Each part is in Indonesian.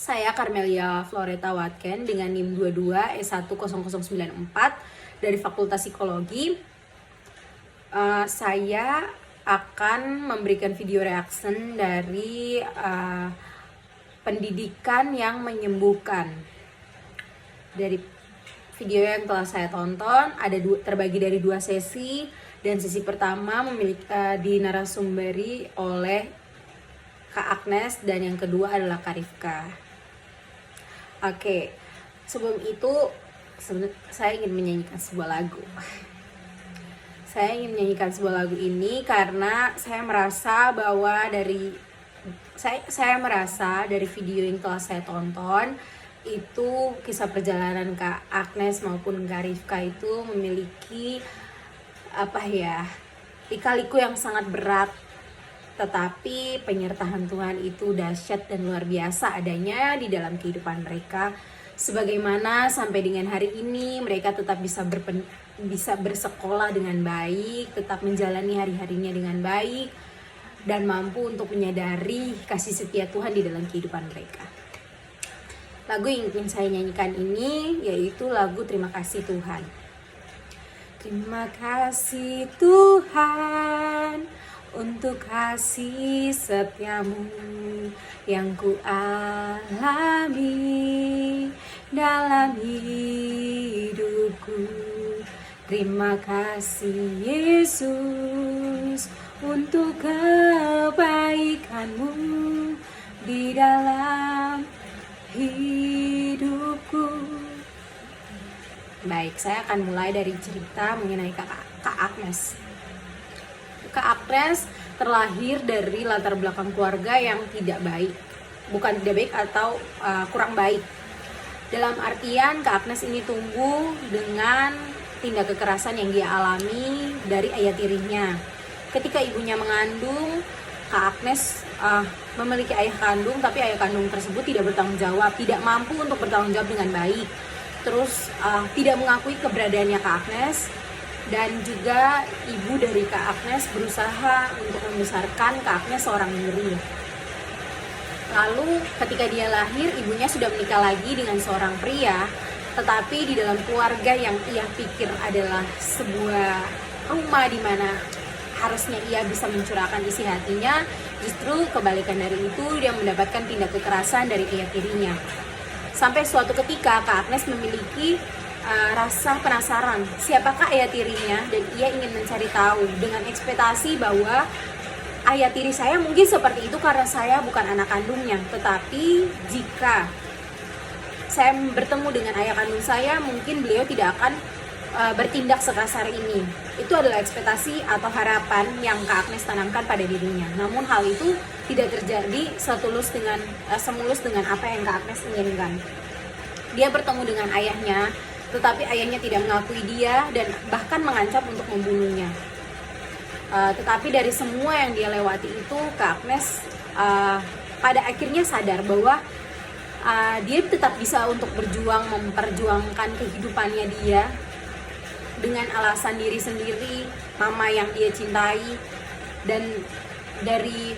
Saya Carmelia Floreta Watken dengan NIM 22 S10094 dari Fakultas Psikologi. Saya akan memberikan video reaction dari pendidikan yang menyembuhkan. Dari video yang telah saya tonton terbagi dari 2 sesi, dan sesi pertama dinarasumberi oleh Kak Agnes dan yang kedua adalah Kak Rifka. Oke, sebelum itu saya ingin menyanyikan sebuah lagu. Saya ingin menyanyikan sebuah lagu ini karena saya merasa bahwa dari video yang telah saya tonton itu kisah perjalanan Kak Agnes maupun Kak Rifka itu memiliki lika-liku yang sangat berat, tetapi penyertaan Tuhan itu dahsyat dan luar biasa adanya di dalam kehidupan mereka. Sebagaimana sampai dengan hari ini mereka tetap bisa bersekolah dengan baik, tetap menjalani hari-harinya dengan baik, dan mampu untuk menyadari kasih setia Tuhan di dalam kehidupan mereka. Lagu yang ingin saya nyanyikan ini yaitu lagu Terima Kasih Tuhan. Terima kasih Tuhan untuk kasih setiamu yang ku alami dalam hidupku. Terima kasih Yesus untuk kebaikanmu di dalam hidupku. Baik, saya akan mulai dari cerita mengenai Kak Agnes. Kak Agnes terlahir dari latar belakang keluarga yang tidak baik. Bukan tidak baik atau kurang baik. Dalam artian Kak Agnes ini tumbuh dengan tindak kekerasan yang dia alami dari ayah tirinya. Ketika ibunya mengandung, Kak Agnes memiliki ayah kandung, tapi ayah kandung tersebut tidak bertanggung jawab, tidak mampu untuk bertanggung jawab dengan baik. Terus tidak mengakui keberadaannya Kak Agnes, dan juga ibu dari Kak Agnes berusaha untuk membesarkan Kak Agnes seorang diri. Lalu ketika dia lahir, ibunya sudah menikah lagi dengan seorang pria, tetapi di dalam keluarga yang ia pikir adalah sebuah rumah di mana harusnya ia bisa mencurahkan isi hatinya, justru kebalikan dari itu dia mendapatkan tindak kekerasan dari ayah tirinya. Sampai suatu ketika Kak Agnes memiliki rasa penasaran siapakah ayah tirinya, dan ia ingin mencari tahu dengan ekspektasi bahwa ayah tiri saya mungkin seperti itu karena saya bukan anak kandungnya, tetapi jika saya bertemu dengan ayah kandung saya, mungkin beliau tidak akan bertindak sekasar ini. Itu adalah ekspektasi atau harapan yang Kak Agnes tanamkan pada dirinya. Namun hal itu tidak terjadi semulus dengan apa yang Kak Agnes inginkan. Dia bertemu dengan ayahnya, tetapi ayahnya tidak mengakui dia dan bahkan mengancam untuk membunuhnya. Tetapi dari semua yang dia lewati itu, Kak Agnes pada akhirnya sadar bahwa dia tetap bisa untuk memperjuangkan kehidupannya dia dengan alasan diri sendiri, mama yang dia cintai. Dan dari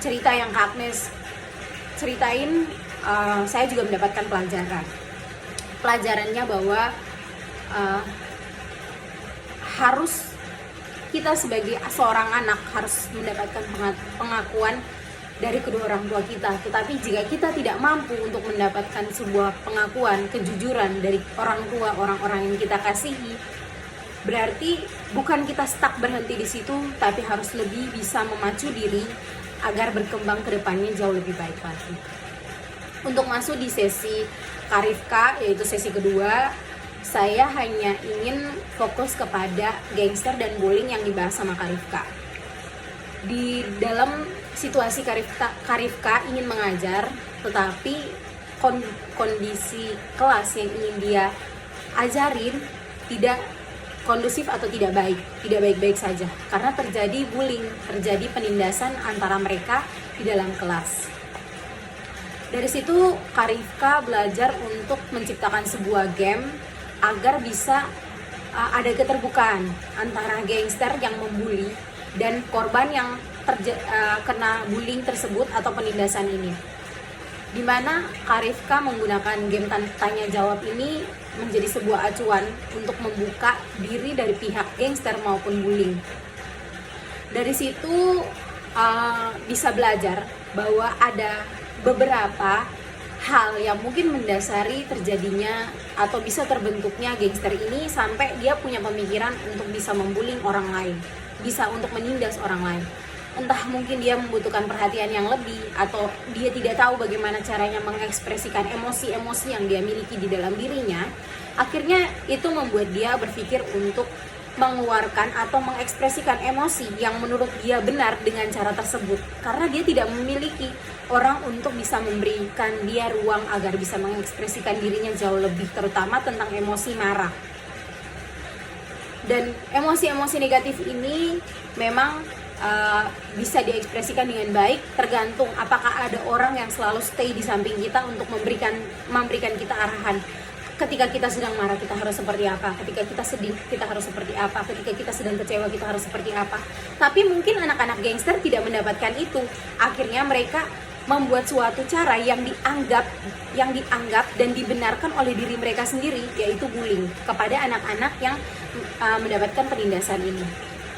cerita yang Kak Agnes ceritain, saya juga mendapatkan pelajarannya bahwa harus kita sebagai seorang anak harus mendapatkan pengakuan dari kedua orang tua kita. Tetapi jika kita tidak mampu untuk mendapatkan sebuah pengakuan, kejujuran dari orang tua, orang-orang yang kita kasihi, berarti bukan kita stuck berhenti di situ, tapi harus lebih bisa memacu diri agar berkembang ke depannya jauh lebih baik lagi. Untuk masuk di sesi Kak Rifka, yaitu sesi kedua, saya hanya ingin fokus kepada gangster dan bullying yang dibahas sama Kak Rifka. Di dalam situasi Kak Rifka ingin mengajar, tetapi kondisi kelas yang ingin dia ajarin tidak kondusif atau tidak baik-baik saja, karena terjadi bullying, terjadi penindasan antara mereka di dalam kelas. Dari situ Kak Rifka belajar untuk menciptakan sebuah game agar bisa ada keterbukaan antara gangster yang membuli dan korban yang kena bullying tersebut atau penindasan ini. dimana Kak Rifka menggunakan game tanya jawab ini menjadi sebuah acuan untuk membuka diri dari pihak gangster maupun bullying. Dari situ bisa belajar bahwa ada beberapa hal yang mungkin mendasari terjadinya atau bisa terbentuknya gangster ini sampai dia punya pemikiran untuk bisa membullying orang lain, bisa untuk menindas orang lain. Entah mungkin dia membutuhkan perhatian yang lebih, atau dia tidak tahu bagaimana caranya mengekspresikan emosi-emosi yang dia miliki di dalam dirinya. Akhirnya itu membuat dia berpikir untuk mengeluarkan atau mengekspresikan emosi yang menurut dia benar dengan cara tersebut, karena dia tidak memiliki orang untuk bisa memberikan dia ruang agar bisa mengekspresikan dirinya jauh lebih, terutama tentang emosi marah. Dan emosi-emosi negatif ini memang bisa diekspresikan dengan baik, tergantung apakah ada orang yang selalu stay di samping kita untuk memberikan kita arahan. Ketika kita sedang marah kita harus seperti apa, ketika kita sedih kita harus seperti apa, ketika kita sedang kecewa kita harus seperti apa. Tapi mungkin anak-anak gangster tidak mendapatkan itu. Akhirnya mereka membuat suatu cara yang dianggap dan dibenarkan oleh diri mereka sendiri, yaitu bullying kepada anak-anak yang mendapatkan penindasan ini.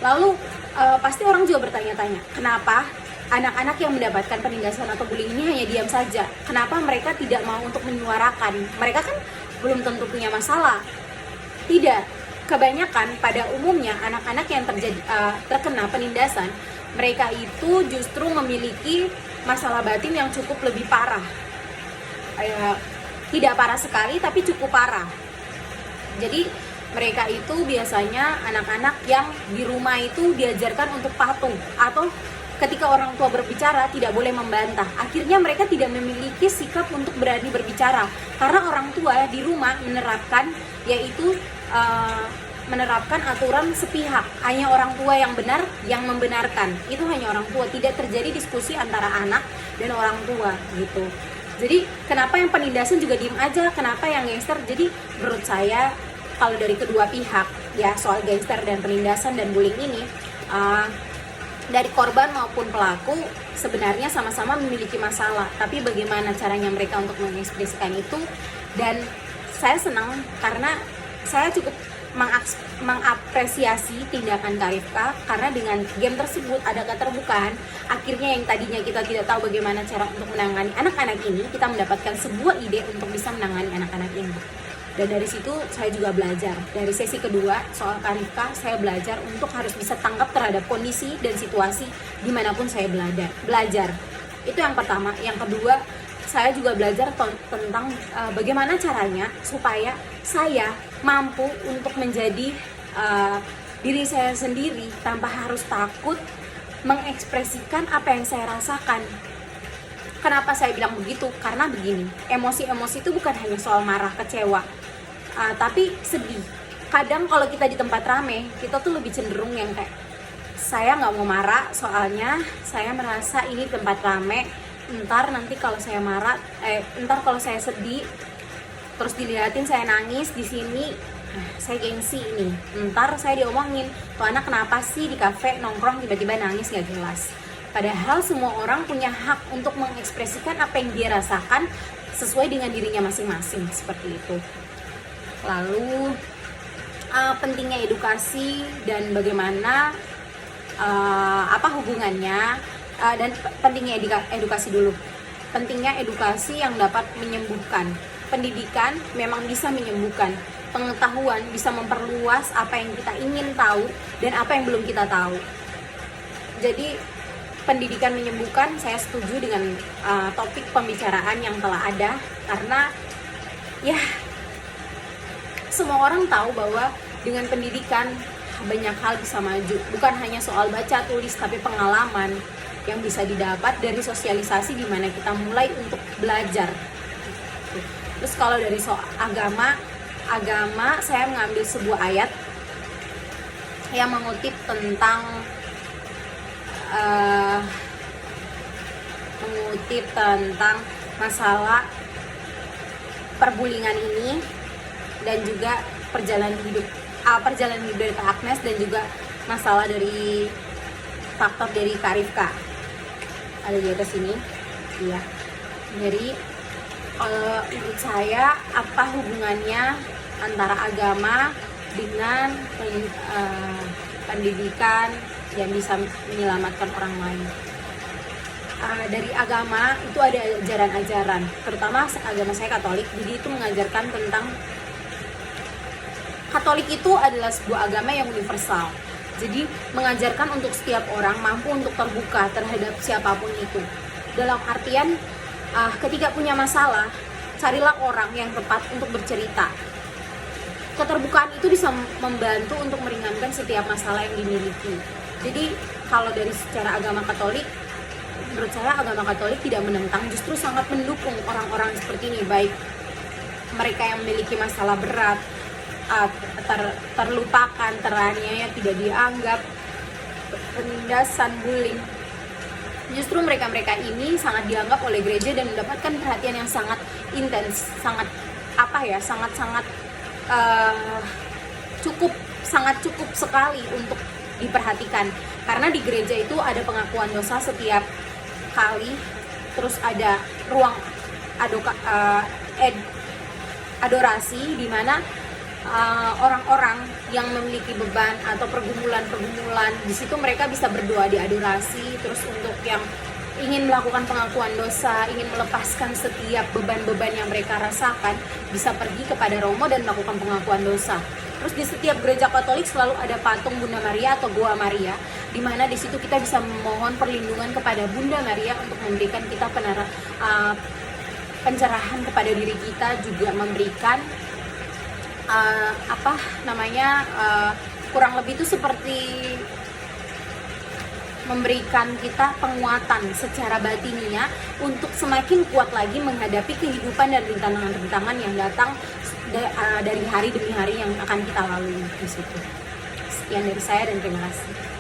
Lalu pasti orang juga bertanya-tanya, kenapa anak-anak yang mendapatkan penindasan atau bullying ini hanya diam saja? Kenapa mereka tidak mau untuk menyuarakan? Mereka kan belum tentu punya masalah. Tidak, kebanyakan pada umumnya anak-anak yang terkena penindasan, mereka itu justru memiliki masalah batin yang cukup lebih parah. Tidak parah sekali, tapi cukup parah. Jadi mereka itu biasanya anak-anak yang di rumah itu diajarkan untuk patuh, atau ketika orang tua berbicara tidak boleh membantah. Akhirnya mereka tidak memiliki sikap untuk berani berbicara, karena orang tua di rumah menerapkan, yaitu menerapkan aturan sepihak. Hanya orang tua yang benar, yang membenarkan. Itu hanya orang tua, tidak terjadi diskusi antara anak dan orang tua gitu. Jadi kenapa yang penindasan juga diem aja, kenapa yang gangster? Jadi menurut saya kalau dari kedua pihak ya, soal gangster dan penindasan dan bullying ini, dari korban maupun pelaku sebenarnya sama-sama memiliki masalah, tapi bagaimana caranya mereka untuk mengekspresikan itu. Dan saya senang karena saya cukup mengapresiasi tindakan Kak Rifka, karena dengan game tersebut ada keterbukaan. Akhirnya yang tadinya kita tidak tahu bagaimana cara untuk menangani anak-anak ini, kita mendapatkan sebuah ide untuk bisa menangani anak-anak ini. Dan dari situ saya juga belajar. Dari sesi kedua soal Kak Rifka, saya belajar untuk harus bisa tanggap terhadap kondisi dan situasi dimanapun saya belajar. Itu yang pertama. Yang kedua, saya juga belajar tentang bagaimana caranya supaya saya mampu untuk menjadi diri saya sendiri tanpa harus takut mengekspresikan apa yang saya rasakan. Kenapa saya bilang begitu? Karena begini, emosi-emosi itu bukan hanya soal marah, kecewa, tapi sedih. Kadang kalau kita di tempat rame, kita tuh lebih cenderung yang kayak, saya nggak mau marah soalnya saya merasa ini tempat rame, ntar nanti kalau saya marah, ntar kalau saya sedih, terus dilihatin saya nangis di sini, saya gengsi nih, ntar saya diomongin, tuh anak kenapa sih di kafe nongkrong tiba-tiba nangis nggak jelas. Padahal semua orang punya hak untuk mengekspresikan apa yang dia rasakan sesuai dengan dirinya masing-masing, seperti itu. Lalu pentingnya edukasi dan bagaimana apa hubungannya, dan pentingnya edukasi dulu. Pentingnya edukasi yang dapat menyembuhkan. Pendidikan memang bisa menyembuhkan. Pengetahuan bisa memperluas apa yang kita ingin tahu dan apa yang belum kita tahu. Jadi pendidikan menyembuhkan, saya setuju dengan topik pembicaraan yang telah ada, karena ya semua orang tahu bahwa dengan pendidikan banyak hal bisa maju. Bukan hanya soal baca tulis, tapi pengalaman yang bisa didapat dari sosialisasi di mana kita mulai untuk belajar. Terus kalau dari soal agama saya mengambil sebuah ayat yang mengutip tentang masalah perbulingan ini, dan juga perjalanan hidup dari Kak Agnes, dan juga masalah dari faktor dari Kak Rifka. Ada di atas sini, iya. Jadi menurut saya apa hubungannya antara agama dengan pendidikan yang bisa menyelamatkan orang lain? Dari agama itu ada ajaran-ajaran, terutama agama saya Katolik, jadi itu mengajarkan tentang Katolik itu adalah sebuah agama yang universal. Jadi mengajarkan untuk setiap orang mampu untuk terbuka terhadap siapapun itu. Dalam artian ketika punya masalah, carilah orang yang tepat untuk bercerita. Keterbukaan itu bisa membantu untuk meringankan setiap masalah yang dimiliki. Jadi kalau dari secara agama Katolik, menurut saya agama Katolik tidak menentang, justru sangat mendukung orang-orang seperti ini, baik mereka yang memiliki masalah berat, terlupakan, teraniaya, tidak dianggap, penindasan, bullying. Justru mereka-mereka ini sangat dianggap oleh gereja dan mendapatkan perhatian yang sangat intens, sangat cukup sekali untuk diperhatikan. Karena di gereja itu ada pengakuan dosa setiap kali, terus ada ruang adorasi di mana orang-orang yang memiliki beban atau pergumulan di situ mereka bisa berdoa di adorasi. Terus untuk yang ingin melakukan pengakuan dosa, ingin melepaskan setiap beban-beban yang mereka rasakan, bisa pergi kepada Romo dan melakukan pengakuan dosa. Terus di setiap gereja Katolik selalu ada patung Bunda Maria atau Goa Maria, di mana di situ kita bisa memohon perlindungan kepada Bunda Maria untuk memberikan kita pencerahan kepada diri kita, juga memberikan kurang lebih itu seperti memberikan kita penguatan secara batiniah untuk semakin kuat lagi menghadapi kehidupan dan rintangan-rintangan yang datang dari hari demi hari yang akan kita lalui di situ. Sekian dari saya dan terima kasih.